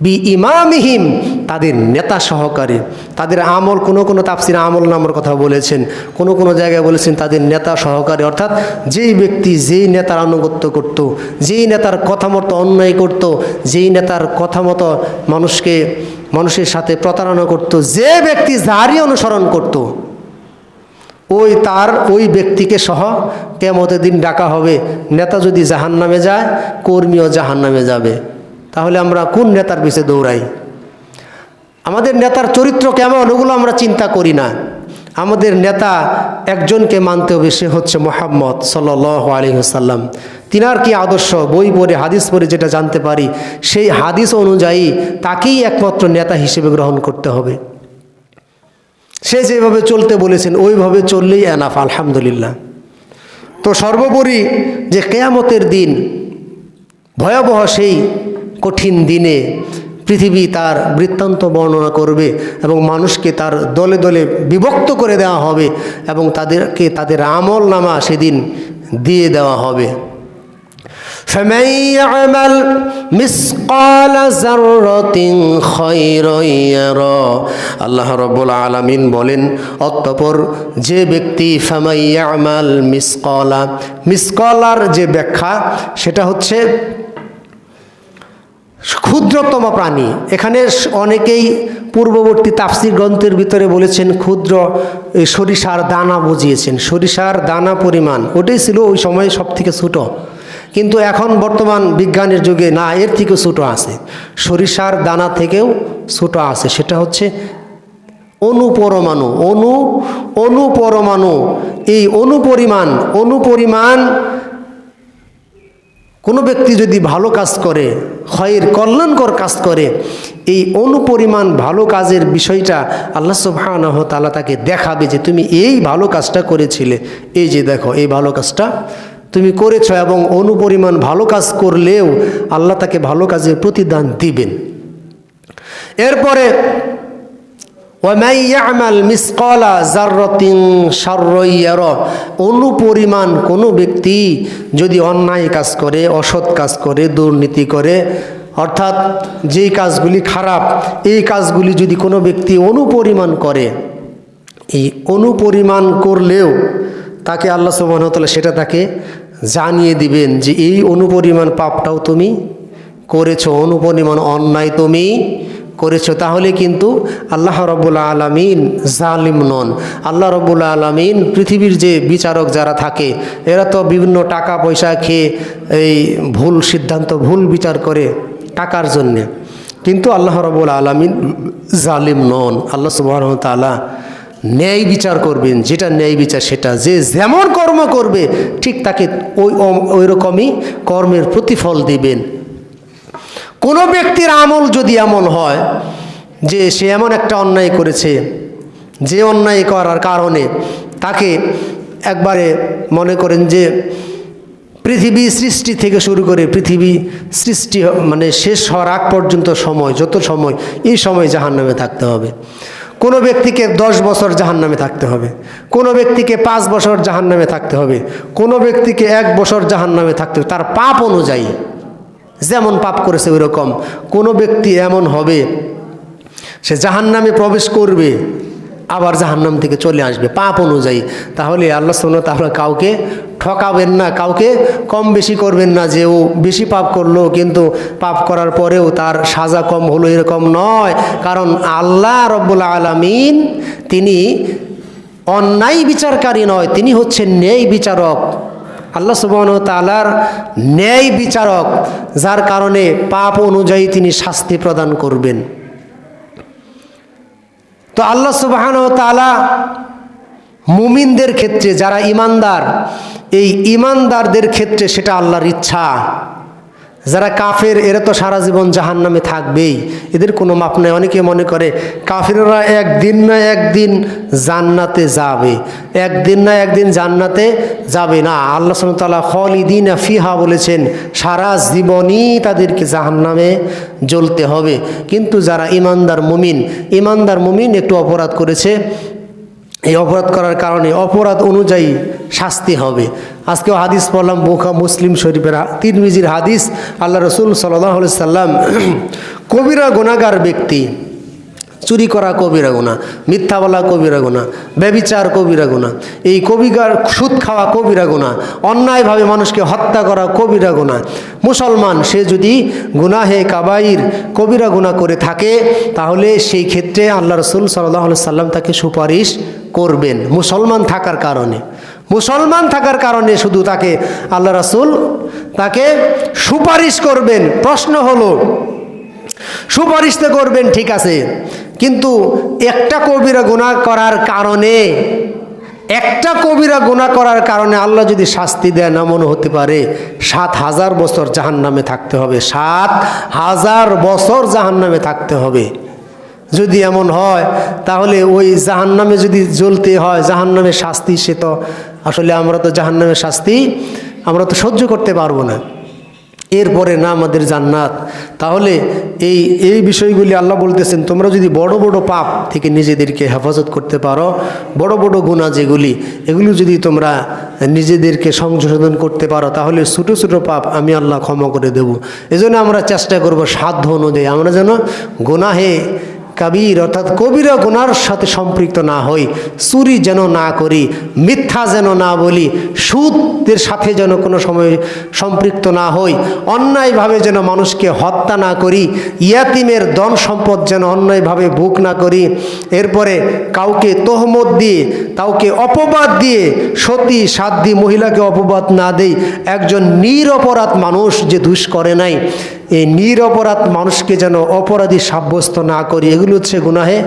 বিইমামিহিম তাদের নেতা সহকারে, তাদের আমল, কোনো তাফসিরে আমল নামের কথা বলেছেন, কোনো জায়গায় বলেছেন তাদের নেতা সহকারে, অর্থাৎ যেই ব্যক্তি যেই নেতার আনুগত্য করত, যেই নেতার কথা মতো অন্যায় করত, যেই নেতার কথা মতো মানুষের সাথে প্রতারণা করত, যে ব্যক্তি যারই অনুসরণ করত, ওই ব্যক্তিকে সহ কিয়ামতের দিন ডাকা হবে। নেতা যদি জাহান্নামে যায়, কর্মীও জাহান্নামে যাবে। তাহলে আমরা কোন নেতার পিছে দৌড়াই? আমাদের নেতার চরিত্র কেমন ওগুলো আমরা চিন্তা করি না। আমাদের নেতা একজনকে মানতে হবে, সে হচ্ছে মুহাম্মদ সাল্লাল্লাহু আলাইহি ওয়াসাল্লাম। তিনার কি আদর্শ, বই পড়ে হাদিস পড়ে যেটা জানতে পারি, সেই হাদিস অনুযায়ী তাকেই একমাত্র নেতা হিসেবে গ্রহণ করতে হবে। সে যেভাবে চলতে বলেছেন ওইভাবে চললেই এনাফ, আলহামদুলিল্লাহ। তো সর্বোপরি যে কিয়ামতের দিন, ভয়াবহ সেই কঠিন দিনে পৃথিবী তার বৃত্তান্ত বর্ণনা করবে, এবং মানুষকে তার দলে দলে বিভক্ত করে দেওয়া হবে, এবং তাদেরকে তাদের আমল নামা সেদিন দিয়ে দেওয়া হবে। فَمَن يَعْمَلْ مِثْقَالَ ذَرَّةٍ خَيْرًا يَرَهُ। আল্লাহ রাব্বুল আলামিন বলেন, অতঃপর যে ব্যক্তি فَمَن يَعْمَلْ মিসকালার যে ব্যাখ্যা, সেটা হচ্ছে ক্ষুদ্রতম প্রাণী। এখানে অনেকেই পূর্ববর্তী তাফসীর গ্রন্থের ভিতরে বলেছেন ক্ষুদ্র সরিষার দানা বুঝিয়েছেন, সরিষার দানা পরিমাণ, ওটাই ছিল ওই সময় সব থেকে ছোটো। কিন্তু এখন বর্তমান বিজ্ঞানের যুগে না, এর থেকেও ছোটো আছে, সরিষার দানা থেকেও ছোটো আছে। সেটা হচ্ছে অনুপরমাণু। এই অনুপরিমাণ কোনো ব্যক্তি যদি ভালো কাজ করে, কল্যাণকর কাজ করে, এই অনুপরিমাণ ভালো কাজের বিষয়টা আল্লাহ সুবহানাহু ওয়া তাআলা তাকে দেখাবে যে তুমি এই ভালো কাজটা করেছিলে, এই যে দেখো এই ভালো কাজটা তুমি করেছো। এবং অনুপরিমাণ ভালো কাজ করলেও আল্লাহ তাকে ভালো কাজের প্রতিদান দিবেন। এরপরে وَمَن يَعْمَلْ مِثْقَالَ ذَرَّةٍ شَرًّا يَرَهُ। অনুপরিমাণ কোনো ব্যক্তি যদি অন্যায় কাজ করে, অসৎ কাজ করে, দুর্নীতি করে, অর্থাৎ যেই কাজগুলি খারাপ, এই কাজগুলি যদি কোনো ব্যক্তি অনুপরিমাণ করে, এই অনুপরিমাণ করলেও তাকে আল্লাহ সুবহানাহু ওয়া তাআলা সেটা তাকে জানিয়ে দিবেন যে এই অনুপরিমাণ পাপটাও তুমি করেছো, অনুপরিমাণ অন্যায় তুমি করেছো, তাহলে কিন্তু আল্লাহ রব্বুল আলামিন জালিম নন। আল্লাহ রব্বুল আলামিন পৃথিবীর যে বিচারক যারা থাকে এরা তো বিভিন্ন টাকা পয়সা খেয়ে এই ভুল সিদ্ধান্ত, ভুল বিচার করে টাকার জন্যে, কিন্তু আল্লাহ রব্বুল আলামিন জালিম নন। আল্লাহ সুবহানাহু ওয়া তাআলা ন্যায় বিচার করবেন, যেটা ন্যায় বিচার সেটা, যে যেমন কর্ম করবে ঠিক তাকে ওই রকমই কর্মের প্রতিফল দিবেন। কোনো ব্যক্তির আমল যদি এমন হয় যে সে এমন একটা অন্যায় করেছে, যে অন্যায় করার কারণে তাকে একবারে মনে করেন যে পৃথিবী সৃষ্টি থেকে শুরু করে পৃথিবী সৃষ্টি মানে শেষ হওয়ার আগ পর্যন্ত সময়, যত সময়, এই সময় জাহান্নামে থাকতে হবে। কোনো ব্যক্তিকে 10 বছর জাহান্নামে থাকতে হবে, কোনো ব্যক্তিকে 5 বছর জাহান্নামে থাকতে হবে, কোনো ব্যক্তিকে 1 বছর জাহান্নামে থাকতে হবে, তার পাপ অনুযায়ী, যেমন পাপ করেছে ওই রকম। কোনো ব্যক্তি এমন হবে সে জাহান্নামে প্রবেশ করবে আবার জাহান্নাম থেকে চলে আসবে পাপ অনুযায়ী। তাহলে আল্লাহ সুবহানাহু ওয়া তাআলা কাউকে ঠকাবেন না, কাউকে কম বেশি করবেন না, যে ও বেশি পাপ করলো কিন্তু পাপ করার পরেও তার সাজা কম হলো, এরকম নয়। কারণ আল্লাহ রব্বুল আলামিন তিনি অন্যায় বিচারকারী নয়, তিনি হচ্ছেন ন্যায় বিচারক। আল্লাহ সুবহানাহু ওয়া তাআলার ন্যায় বিচারক, যার কারণে পাপ অনুযায়ী তিনি শাস্তি প্রদান করবেন। তো আল্লাহ সুবহানাহু ওয়া তাআলা মুমিনদের ক্ষেত্রে, যারা ঈমানদার, এই ঈমানদারদের ক্ষেত্রে সেটা আল্লাহর ইচ্ছা। যারা কাফের এরা তো সারা জীবন জাহান্নামে থাকবেই, এদের কোনো মাপ নেই। অনেকে মনে করে কাফেররা একদিন না একদিন জান্নাতে যাবে, একদিন না একদিন জান্নাতে যাবে না। আল্লাহ সুবহানাহু ওয়া তাআলা খালিদিনা ফিহা বলেছেন, সারা জীবনই তাদেরকে জাহান্নামে জ্বলতে হবে। কিন্তু যারা ঈমানদার মুমিন একটু অপরাধ করেছে, এই অপরাধ করার কারণে অপরাধ অনুযায়ী শাস্তি হবে। আজকেও হাদিস পড়লাম মুসলিম শরীফের তিরমিজির হাদিস, আল্লাহ রাসূল সাল্লাল্লাহু আলাইহি সাল্লাম কবিরা গুনাহগার ব্যক্তি, চুরি করা কবিরা গুনাহ, মিথ্যা বলা কবিরা গুনাহ, ব্যভিচার কবিরা গুনাহ, এই সুদ খাওয়া কবিরা গুনাহ, অন্যায়ভাবে মানুষকে হত্যা করা কবিরা গুনাহ। মুসলমান সে যদি গুনাহে কাবাইর কবিরা গুনাহ করে থাকে তাহলে সেই ক্ষেত্রে আল্লাহ রাসূল সাল্লাল্লাহু আলাইহি সাল্লাম তাকে সুপারিশ করবেন। মুসলমান থাকার কারণে শুধু তাকে আল্লাহ রাসূল তাকে সুপারিশ করবেন। প্রশ্ন হলো, সুপারিশ তো করবেন ঠিক আছে, কিন্তু একটা কবিরা গুনাহ করার কারণে আল্লাহ যদি শাস্তি দেন, এমন হতে পারে 7000 বছর জাহান্নামে থাকতে হবে, 7000 বছর জাহান্নামে থাকতে হবে। যদি এমন হয় তাহলে ওই জাহান্নামে যদি জ্বলতে হয়, জাহান্নামের শাস্তি, সে তো আসলে আমরা তো জাহান্নামের শাস্তি আমরা তো সহ্য করতে পারবো না, এরপরে না আমাদের জান্নাত। তাহলে এই বিষয়গুলি আল্লাহ বলতেছেন, তোমরা যদি বড় বড় পাপ থেকে নিজেদেরকে হেফাজত করতে পারো, বড় বড় গুনাহ যেগুলি, এগুলো যদি তোমরা নিজেদেরকে সংশোধন করতে পারো, তাহলে ছোটো ছোটো পাপ আমি আল্লাহ ক্ষমা করে দেব। এজন্য আমরা চেষ্টা করব সাধ্য অনুযায়ী আমরা যেন গুনাহে কাবির অর্থাৎ কবিরা গুনার সাথে সম্পৃক্ত না হই, চুরি যেন না করি, মিথ্যা যেন না বলি, সুদের সাথে যেন কোনো সময় সম্পৃক্ত না হই, অন্যায়ভাবে যেন মানুষকে হত্যা না করি, ইয়াতিমের ধন সম্পদ যেন অন্যায়ভাবে ভোগ না করি, এরপরে কাউকে তহমত দিয়ে, কাউকে অপবাদ দিয়ে, সতী সাধ্বী মহিলাকে অপবাদ না দেই, একজন নিরপরাধ মানুষ যে দোষ করে নাই, এই নিরপরাধ মানুষকে যেন অপরাধী সাব্যস্ত না করি। এগুলো হচ্ছে গুনাহে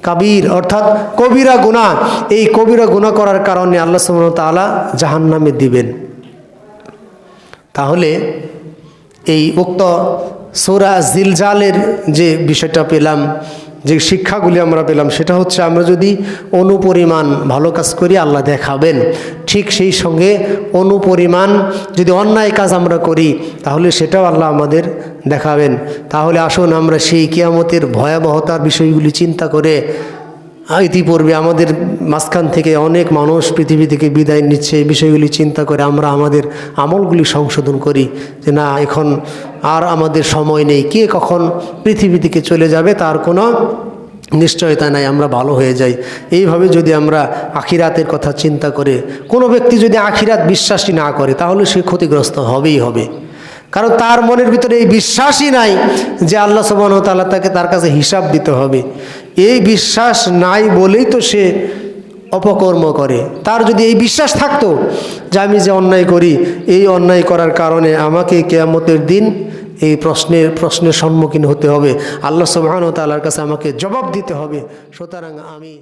কাবির অর্থাৎ কবিরা গুনাহ। এই কবিরা গুনাহ করার কারণে আল্লাহ সুবহানাহু ওয়া তাআলা জাহান্নামে দিবেন। তাহলে এই উক্ত সূরা জিলজালের যে বিষয়টা পেলাম, যে শিক্ষাগুলি আমরা পেলাম, সেটা হচ্ছে আমরা যদি অনুপরিমাণ ভালো কাজ করি আল্লাহ দেখাবেন, ঠিক সেই সঙ্গে অনুপরিমাণ যদি অন্যায় কাজ আমরা করি তাহলে সেটাও আল্লাহ আমাদের দেখাবেন। তাহলে আসুন আমরা সেই কিয়ামতের ভয়াবহতার বিষয়গুলি চিন্তা করে, ইতিপূর্বে আমাদের মাঝখান থেকে অনেক মানুষ পৃথিবী থেকে বিদায় নিচ্ছে, এই বিষয়গুলি চিন্তা করে আমরা আমাদের আমলগুলি সংশোধন করি, যে না এখন আর আমাদের সময় নেই, কে কখন পৃথিবী থেকে চলে যাবে তার কোনো নিশ্চয়তা নাই, আমরা ভালো হয়ে যাই। এইভাবে যদি আমরা আখিরাতের কথা চিন্তা করে, কোনো ব্যক্তি যদি আখিরাত বিশ্বাসী না করে তাহলে সে ক্ষতিগ্রস্ত হবেই হবে। কারণ তার মনের ভিতরে এই বিশ্বাসই নাই যে আল্লাহ সুবহানাহু ওয়া তাআলা তার কাছে হিসাব দিতে হবে। এই বিশ্বাস নাই বলেই তো সে অপকর্ম করে। তার যদি এই বিশ্বাস থাকতো যে আমি যে অন্যায় করি, এই অন্যায় করার কারণে আমাকে কিয়ামতের দিন এই প্রশ্নের সম্মুখীন হতে হবে, আল্লাহ সুবহানাহু ওয়া তাআলার কাছে আমাকে জবাব দিতে হবে, সুতরাং আমি